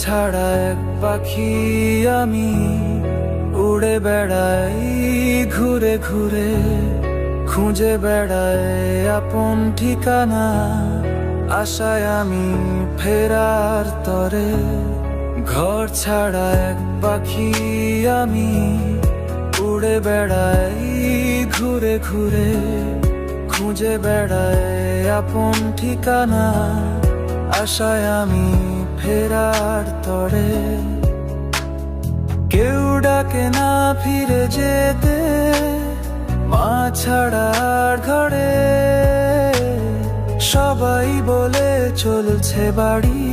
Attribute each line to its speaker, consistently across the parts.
Speaker 1: ছাড়া এক পাখি আমি, উড়ে বেড়াই ঘুরে ঘুরে, খুঁজে বেড়াই আপন ঠিকানা, আশায় আমি ফেরার তরে। ঘর ছাড়া এক পাখি আমি, উড়ে বেড়াই ঘুরে ঘুরে, খুঁজে বেড়াই আপন ঠিকানা, আশায় আমি ফেরার তরে। কেউ ডাকে না ফিরে যেতে, মা ছাড়ার ঘরে, সবাই বলে চলছে বাড়ি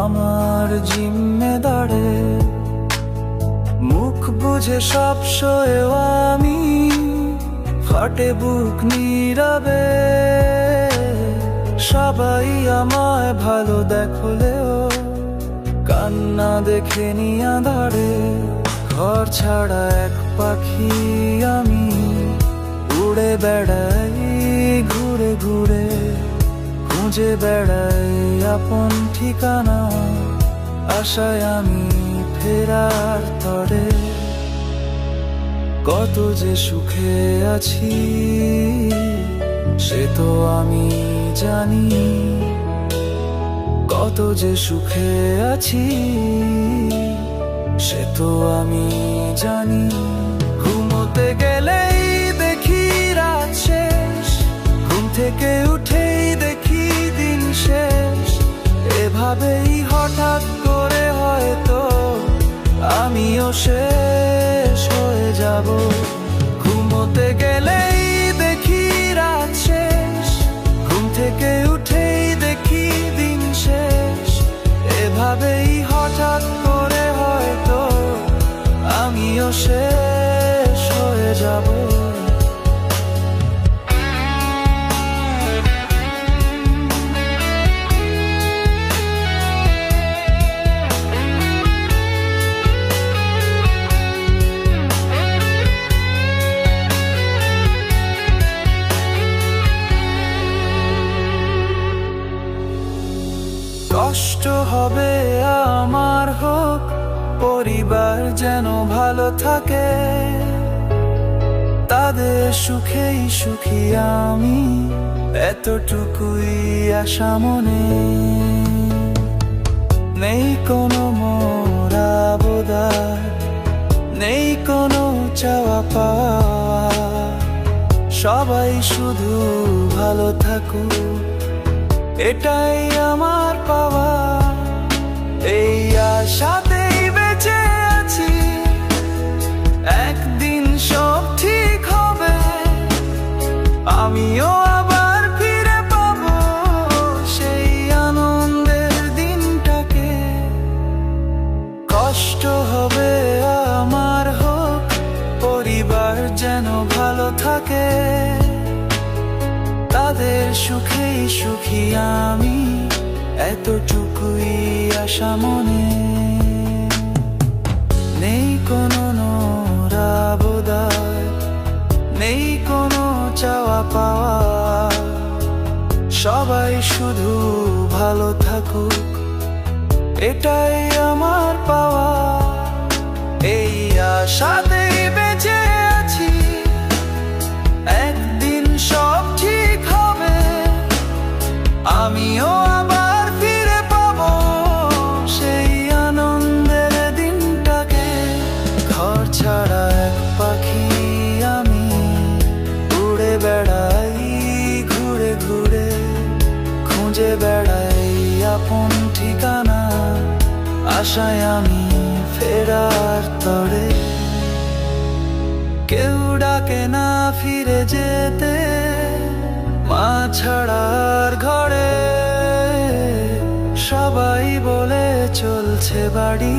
Speaker 1: আমার জিম্মেদারে। মুখ বুঝে সব সয়েও আমি, ফাটে বুক নীরবে, সবাই আমায় ভালো দেখলেও কান্না দেখে নি আঁধারে। ঘর ছাড়া এক পাখি আমি, উড়ে বেড়াই ঘুরে ঘুরে, খুঁজে বেড়াই আপন ঠিকানা, আশায় আমি ফেরার তরে। কত যে সুখে আছি সে তো আমি জানি, কত যে সুখে আছি সে তো আমি জানি। ঘুমোতে গেলেই দেখি রাত শেষ, ঘুম থেকে উঠেই দেখি দিন শেষ, এভাবেই হঠাৎ করে হয়তো আমিও শেষ হয়ে যাব। ঘুমোতে গেলেই দেখি রাত শেষ, ঘুম থেকে উঠেই দেখি দিন শেষ, এভাবেই হঠাৎ করে হয়তো আমিও শেষ হয়ে যাব। কষ্ট হবে আমার হোক, পরিবার যেন ভালো থাকে, তাদের সুখেই সুখী আমি, এতটুকুই আশা মনে। নেই কোনো মোরা বোদার, নেই কোনো চাওয়া পাওয়া, সবাই শুধু ভালো থাকুক এটাই আমার পাওয়া। এই আশাতেই বেঁচে আছি, একদিন সব ঠিক হবে, আমিও আবার ফিরে পাবো সেই আনন্দের দিনটাকে। কষ্ট হবে আমার হোক, পরিবার যেন ভালো থাকে, তাদের সুখেই সুখী আমি, এতটুকুই আশা মনে। নেই কোনো নরাবদার, নেই কোনো চাওয়া পাওয়া, সবাই শুধু ভালো থাকুক এটাই আমার পাওয়া। এই আশাতেই বেঁচে আছি, একদিন সব ঠিক হবে, আমিও আবার ফিরে পাবো সেই আনন্দের দিনটাকে। ঘর ছাড়া এক পাখি আমি, উড়ে বেড়াই ঘুরে ঘুরে, খুঁজে বেড়াই আপন ঠিকানা, আশায় আমি ফেরার তরে। কেউ ডাকে না ফিরে যেতে, মা ছাড়ার ঘরে, সবাই বলে চলছে বাড়ি।